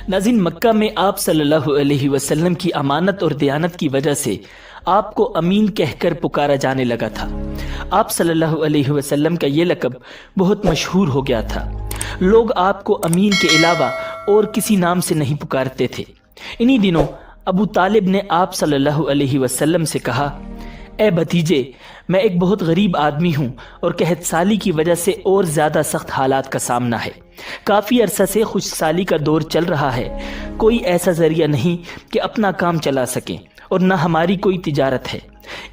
ناظرین، مکہ میں آپ صلی اللہ علیہ وسلم کی امانت اور دیانت کی وجہ سے آپ کو امین کہہ کر پکارا جانے لگا تھا۔ آپ صلی اللہ علیہ وسلم کا یہ لقب بہت مشہور ہو گیا تھا۔ لوگ آپ کو امین کے علاوہ اور کسی نام سے نہیں پکارتے تھے۔ انہی دنوں ابو طالب نے آپ صلی اللہ علیہ وسلم سے کہا، اے بھتیجے، میں ایک بہت غریب آدمی ہوں اور قحط سالی کی وجہ سے اور زیادہ سخت حالات کا سامنا ہے۔ کافی عرصہ سے خشک سالی کا دور چل رہا ہے۔ کوئی ایسا ذریعہ نہیں کہ اپنا کام چلا سکیں، اور نہ ہماری کوئی تجارت ہے۔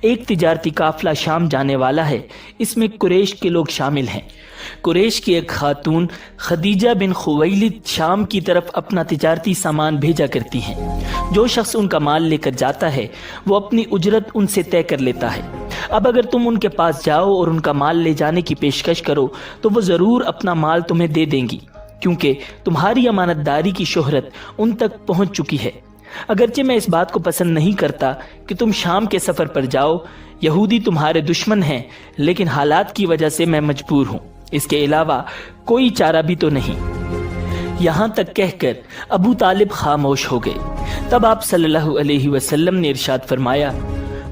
ایک تجارتی قافلہ شام جانے والا ہے، اس میں قریش کے لوگ شامل ہیں۔ قریش کی ایک خاتون خدیجہ بن خویلد شام کی طرف اپنا تجارتی سامان بھیجا کرتی ہیں۔ جو شخص ان کا مال لے کر جاتا ہے وہ اپنی اجرت ان سے طے کر لیتا ہے۔ اب اگر تم ان کے پاس جاؤ اور ان کا مال لے جانے کی پیشکش کرو تو وہ ضرور اپنا مال تمہیں دے دیں گی، کیونکہ تمہاری امانت داری کی شہرت ان تک پہنچ چکی ہے۔ اگرچہ میں اس بات کو پسند نہیں کرتا کہ تم شام کے سفر پر جاؤ، یہودی تمہارے دشمن ہیں، لیکن حالات کی وجہ سے میں مجبور ہوں، اس کے علاوہ کوئی چارہ بھی تو نہیں۔ یہاں تک کہہ کر ابو طالب خاموش ہو گئے۔ تب آپ صلی اللہ علیہ وسلم نے ارشاد فرمایا،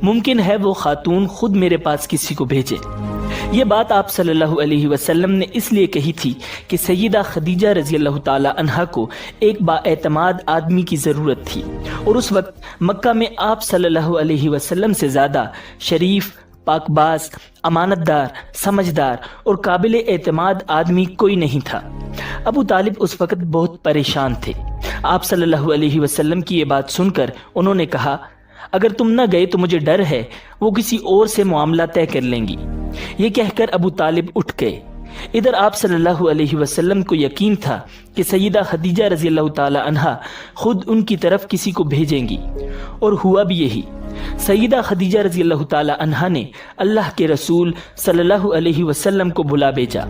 ممکن ہے وہ خاتون خود میرے پاس کسی کو بھیجے۔ یہ بات آپ صلی اللہ علیہ وسلم نے اس لیے کہی تھی کہ سیدہ خدیجہ رضی اللہ تعالی عنہا کو ایک با اعتماد آدمی کی ضرورت تھی، اور اس وقت مکہ میں آپ صلی اللہ علیہ وسلم سے زیادہ شریف، پاک باز، امانت دار، سمجھدار اور قابل اعتماد آدمی کوئی نہیں تھا۔ ابو طالب اس وقت بہت پریشان تھے۔ آپ صلی اللہ علیہ وسلم کی یہ بات سن کر انہوں نے کہا، اگر تم نہ گئے تو مجھے ڈر ہے وہ کسی اور سے معاملہ طے کر لیں گی۔ یہ کہہ کر ابو طالب اٹھ گئے۔ ادھر آپ صلی اللہ علیہ وسلم کو یقین تھا کہ سیدہ خدیجہ رضی اللہ تعالی عنہا خود ان کی طرف کسی کو بھیجیں گی، اور ہوا بھی یہی۔ سیدہ خدیجہ رضی اللہ تعالی عنہا نے اللہ کے رسول صلی اللہ علیہ وسلم کو بلا بھیجا۔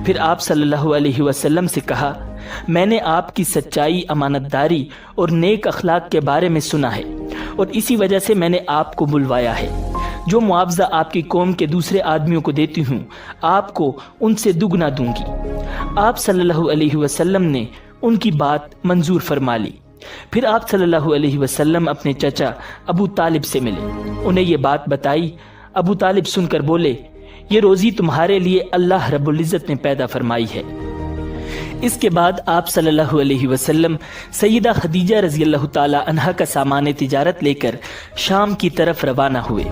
پھر آپ صلی اللہ علیہ وسلم سے کہا، میں نے آپ کی سچائی، امانت داری اور نیک اخلاق کے بارے میں سنا ہے، اور اسی وجہ سے میں نے آپ کو بلوایا ہے۔ جو معاوضہ آپ کی قوم کے دوسرے آدمیوں کو دیتی ہوں، آپ کو ان سے دگنا دوں گی۔ آپ صلی اللہ علیہ وسلم نے ان کی بات منظور فرما لی۔ پھر آپ صلی اللہ علیہ وسلم اپنے چچا ابو طالب سے ملے، انہیں یہ بات بتائی۔ ابو طالب سن کر بولے، یہ روزی تمہارے لیے اللہ رب العزت نے پیدا فرمائی ہے۔ اس کے بعد آپ صلی اللہ علیہ وسلم سیدہ خدیجہ رضی اللہ تعالی عنہا کا سامان تجارت لے کر شام کی طرف روانہ ہوئے۔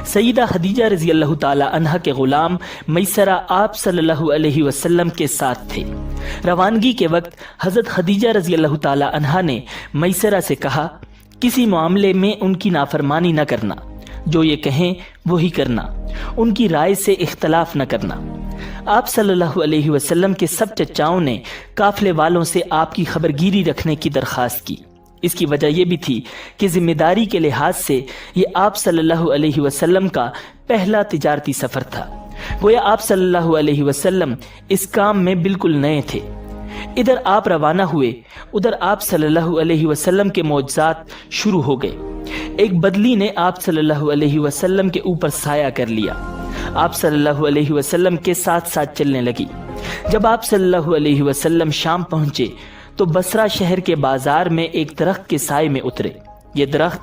سیدہ خدیجہ رضی اللہ تعالی عنہا کے غلام میسرہ آپ صلی اللہ علیہ وسلم کے ساتھ تھے۔ روانگی کے وقت حضرت خدیجہ رضی اللہ تعالی عنہا نے میسرہ سے کہا، کسی معاملے میں ان کی نافرمانی نہ کرنا، جو یہ کہیں وہی کرنا، ان کی رائے سے اختلاف نہ کرنا۔ آپ صلی اللہ علیہ وسلم کے سب چچاؤں نے قافلے والوں سے آپ کی خبرگیری رکھنے کی درخواست کی۔ اس کی وجہ یہ بھی تھی کہ ذمہ داری کے لحاظ سے یہ آپ صلی اللہ علیہ وسلم کا پہلا تجارتی سفر تھا۔ گویا آپ صلی اللہ علیہ وسلم اس کام میں بالکل نئے تھے۔ ادھر آپ روانہ ہوئے، ادھر آپ صلی اللہ علیہ وسلم کے معجزات شروع ہو گئے۔ ایک بدلی نے آپ صلی اللہ علیہ وسلم کے اوپر سایہ کر لیا۔ آپ صلی اللہ علیہ وسلم کے ساتھ ساتھ چلنے لگی۔ جب آپ صلی اللہ علیہ وسلم شام پہنچے تو بصرہ شہر کے بازار میں ایک درخت کے سائے میں اترے۔ یہ درخت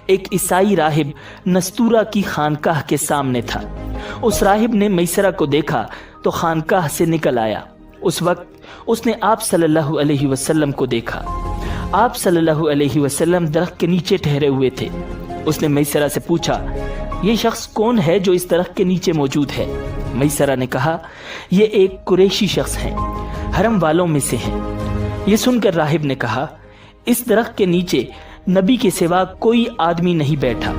ایک عیسائی راہب نستورہ کی خانقاہ کے سامنے تھا۔ اس راہب نے میسرہ کو دیکھا تو خانقاہ سے نکل آیا۔ اس وقت اس نے آپ صلی اللہ علیہ وسلم کو دیکھا۔ آپ صلی اللہ علیہ وسلم درخت کے نیچے ٹھہرے ہوئے تھے۔ اس نے میسرہ سے پوچھا، یہ شخص کون ہے جو اس درخت کے نیچے موجود ہے؟ میسرہ نے کہا، یہ ایک قریشی شخص ہیں، حرم والوں میں سے ہیں۔ یہ سن کر راہب نے کہا، اس درخت کے نیچے نبی کے سوا کوئی آدمی نہیں بیٹھا۔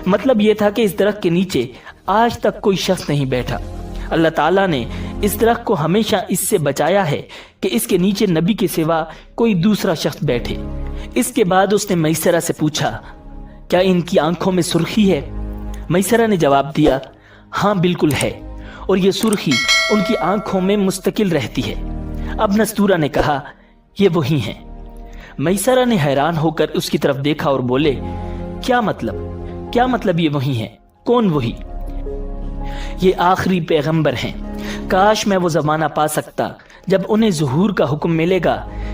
مطلب یہ تھا کہ اس درخت کے نیچے آج تک کوئی شخص نہیں بیٹھا۔ اللہ تعالیٰ نے اس درخت کو ہمیشہ اس سے بچایا ہے کہ اس کے نیچے نبی کے سوا کوئی دوسرا شخص بیٹھے۔ اس کے بعد اس نے میسرہ سے پوچھا، کیا ان کی آنکھوں میں سرخی ہے؟ میسرہ نے جواب دیا، ہاں بالکل ہے، اور یہ سرخی ان کی آنکھوں میں مستقل رہتی ہے۔ اب نستورہ نے کہا، یہ وہی ہیں۔ میسرہ نے حیران ہو کر اس کی طرف دیکھا اور بولے، کیا مطلب یہ وہی ہیں؟ کون وہی؟ یہ آخری پیغمبر ہیں۔ کاش میں وہ زمانہ پا سکتا جب انہیں ظہور کا حکم ملے گا،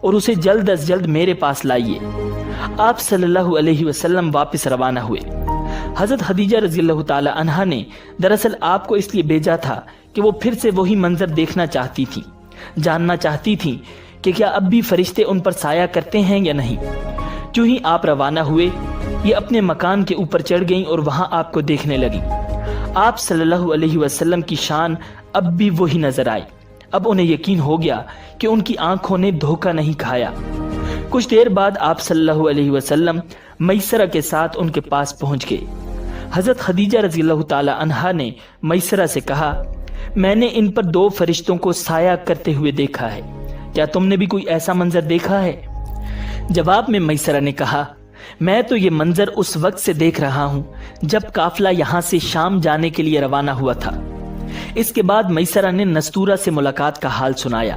اور اسے جلد از جلد میرے پاس لائیے۔ آپ صلی اللہ علیہ وسلم واپس روانہ ہوئے۔ حضرت خدیجہ رضی اللہ تعالی عنہا نے دراصل آپ کو اس لیے بھیجا تھا کہ وہ پھر سے وہی منظر دیکھنا چاہتی تھی، جاننا چاہتی تھی کہ کیا اب بھی فرشتے ان پر سایہ کرتے ہیں یا نہیں۔ جو ہی آپ روانہ ہوئے، یہ اپنے مکان کے اوپر چڑھ گئیں اور وہاں آپ کو دیکھنے لگیں۔ آپ صلی اللہ علیہ وسلم کی شان اب بھی وہی نظر آئی۔ اب انہیں یقین ہو گیا کہ ان کی آنکھوں نے دھوکہ نہیں کھایا۔ کچھ دیر بعد آپ صلی اللہ علیہ وسلم میسرہ کے ساتھ ان کے پاس پہنچ گئے۔ حضرت خدیجہ رضی اللہ تعالی عنہا نے میسرہ سے کہا، میں نے ان پر 2 فرشتوں کو سایہ کرتے ہوئے دیکھا ہے، کیا تم نے بھی کوئی ایسا منظر دیکھا ہے؟ جواب میں میسرہ نے کہا، میں تو یہ منظر اس وقت سے دیکھ رہا ہوں جب قافلہ یہاں سے شام جانے کے لیے روانہ ہوا تھا۔ اس کے بعد میسرہ نے نستورہ سے ملاقات کا حال سنایا۔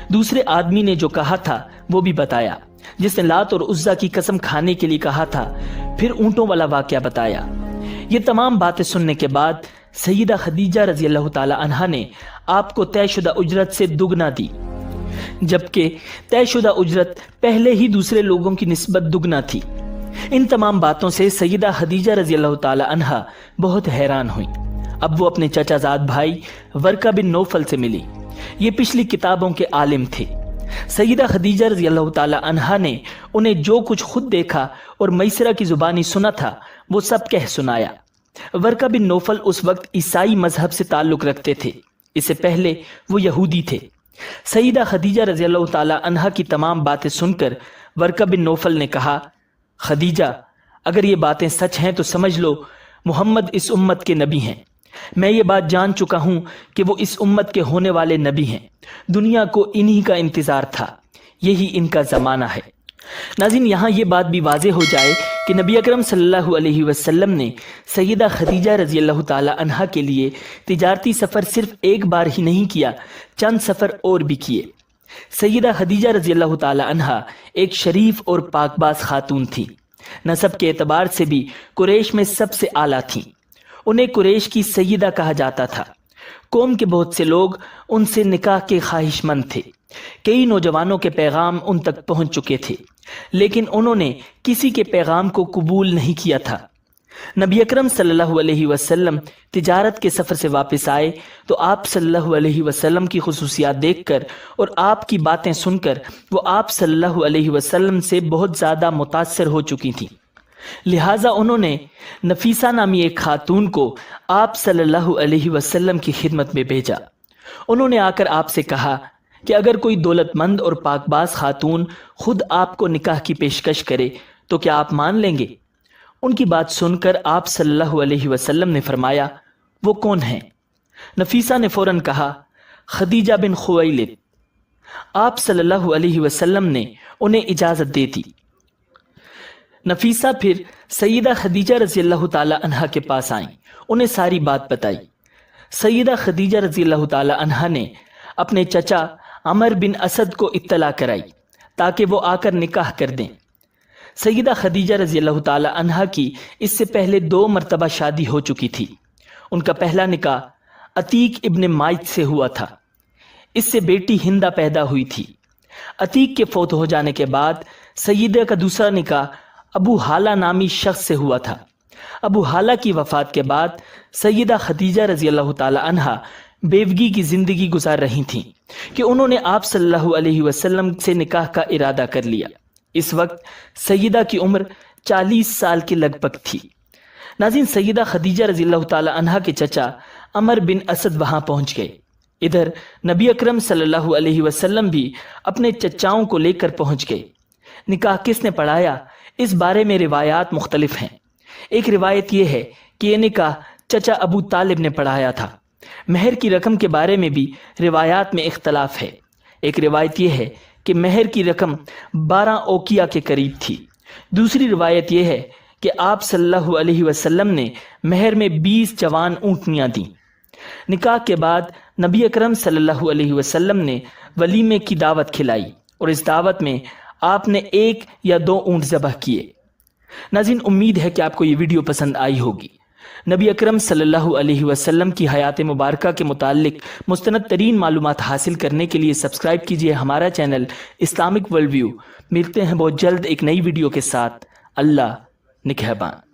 دوسرے آدمی نے جو کہا تھا وہ بھی بتایا، جس نے لات اور عزا کی قسم کھانے کے لیے کہا تھا، پھر اونٹوں والا واقعہ بتایا۔ یہ تمام باتیں سننے کے بعد سیدہ خدیجہ رضی اللہ تعالی عنہا نے آپ کو طے شدہ اجرت سے دگنا دی، جبکہ طے شدہ اجرت پہلے ہی دوسرے لوگوں کی نسبت دگنا تھی۔ ان تمام باتوں سے سیدہ خدیجہ رضی اللہ تعالی عنہا بہت حیران ہوئیں۔ اب وہ اپنے چچا زاد بھائی ورقہ بن نوفل سے ملی۔ یہ پچھلی کتابوں کے عالم تھے۔ سیدہ خدیجہ رضی اللہ تعالی عنہا نے انہیں جو کچھ خود دیکھا اور میسرہ کی زبانی سنا تھا وہ سب کہہ سنایا۔ ورقہ بن نوفل اس وقت عیسائی مذہب سے تعلق رکھتے تھے، اس سے پہلے وہ یہودی تھے۔ سیدہ خدیجہ رضی اللہ تعالی عنہا کی تمام باتیں سن کر ورقہ بن نوفل نے کہا، خدیجہ، اگر یہ باتیں سچ ہیں تو سمجھ لو محمد اس امت کے نبی ہیں۔ میں یہ بات جان چکا ہوں کہ وہ اس امت کے ہونے والے نبی ہیں۔ دنیا کو انہی کا انتظار تھا، یہی ان کا زمانہ ہے۔ ناظرین، یہاں یہ بات بھی واضح ہو جائے کہ نبی اکرم صلی اللہ علیہ وسلم نے سیدہ خدیجہ رضی اللہ تعالی عنہا کے لیے تجارتی سفر صرف ایک بار ہی نہیں کیا، چند سفر اور بھی کیے۔ سیدہ خدیجہ رضی اللہ تعالی عنہا ایک شریف اور پاک باز خاتون تھی۔ نسب کے اعتبار سے بھی قریش میں سب سے اعلیٰ تھیں۔ انہیں قریش کی سیدہ کہا جاتا تھا۔ قوم کے بہت سے لوگ ان سے نکاح کے خواہش مند تھے۔ کئی نوجوانوں کے پیغام ان تک پہنچ چکے تھے، لیکن انہوں نے کسی کے پیغام کو قبول نہیں کیا تھا۔ نبی اکرم صلی اللہ علیہ وسلم تجارت کے سفر سے واپس آئے تو آپ صلی اللہ علیہ وسلم کی خصوصیات دیکھ کر اور آپ کی باتیں سن کر وہ آپ صلی اللہ علیہ وسلم سے بہت زیادہ متاثر ہو چکی تھیں۔ لہٰذا انہوں نے نفیسہ نامی ایک خاتون کو آپ صلی اللہ علیہ وسلم کی خدمت میں بھیجا۔ انہوں نے آ کر آپ سے کہا کہ اگر کوئی دولت مند اور پاک باز خاتون خود آپ کو نکاح کی پیشکش کرے تو کیا آپ مان لیں گے؟ ان کی بات سن کر آپ صلی اللہ علیہ وسلم نے فرمایا، وہ کون ہیں؟ نفیسہ نے فوراً کہا، خدیجہ بن خویلد۔ آپ صلی اللہ علیہ وسلم نے انہیں اجازت دے دی۔ نفیسہ پھر سیدہ خدیجہ رضی اللہ تعالی عنہا کے پاس آئیں، انہیں ساری بات بتائی۔ سیدہ خدیجہ رضی اللہ تعالی عنہا نے اپنے چچا عمر بن اسد کو اطلاع کرائی تاکہ وہ آ کر نکاح کر دیں۔ سیدہ خدیجہ رضی اللہ تعالی عنہا کی اس سے پہلے 2 مرتبہ شادی ہو چکی تھی۔ ان کا پہلا نکاح عتیق ابن مائت سے ہوا تھا۔ اس سے بیٹی ہندہ پیدا ہوئی تھی۔ عتیق کے فوت ہو جانے کے بعد سیدہ کا دوسرا نکاح ابو حالہ نامی شخص سے ہوا تھا۔ ابو حالہ کی وفات کے بعد سیدہ خدیجہ رضی اللہ تعالی عنہا بیوگی کی زندگی گزار رہی تھیں کہ انہوں نے آپ صلی اللہ علیہ وسلم سے نکاح کا ارادہ کر لیا۔ اس وقت سیدہ کی عمر 40 سال کے لگ بھگ تھی۔ ناظرین، سیدہ خدیجہ رضی اللہ تعالی عنہا کے چچا عمر بن اسد وہاں پہنچ گئے۔ ادھر نبی اکرم صلی اللہ علیہ وسلم بھی اپنے چچاؤں کو لے کر پہنچ گئے۔ نکاح کس نے پڑھایا، اس بارے میں روایات مختلف ہیں۔ ایک روایت یہ ہے کہ یہ نکاح چچا ابو طالب نے پڑھایا تھا۔ مہر کی رقم کے بارے میں بھی روایات میں اختلاف ہے۔ ایک روایت یہ ہے کہ مہر کی رقم 12 اوقیہ کے قریب تھی۔ دوسری روایت یہ ہے کہ آپ صلی اللہ علیہ وسلم نے مہر میں 20 جوان اونٹنیاں دیں۔ نکاح کے بعد نبی اکرم صلی اللہ علیہ وسلم نے ولیمے کی دعوت کھلائی اور اس دعوت میں آپ نے 1 یا 2 اونٹ ذبح کیے۔ ناظرین، امید ہے کہ آپ کو یہ ویڈیو پسند آئی ہوگی۔ نبی اکرم صلی اللہ علیہ وسلم کی حیات مبارکہ کے متعلق مستند ترین معلومات حاصل کرنے کے لیے سبسکرائب کیجیے ہمارا چینل اسلامک ورلڈ ویو۔ ملتے ہیں بہت جلد ایک نئی ویڈیو کے ساتھ۔ اللہ نگہبان۔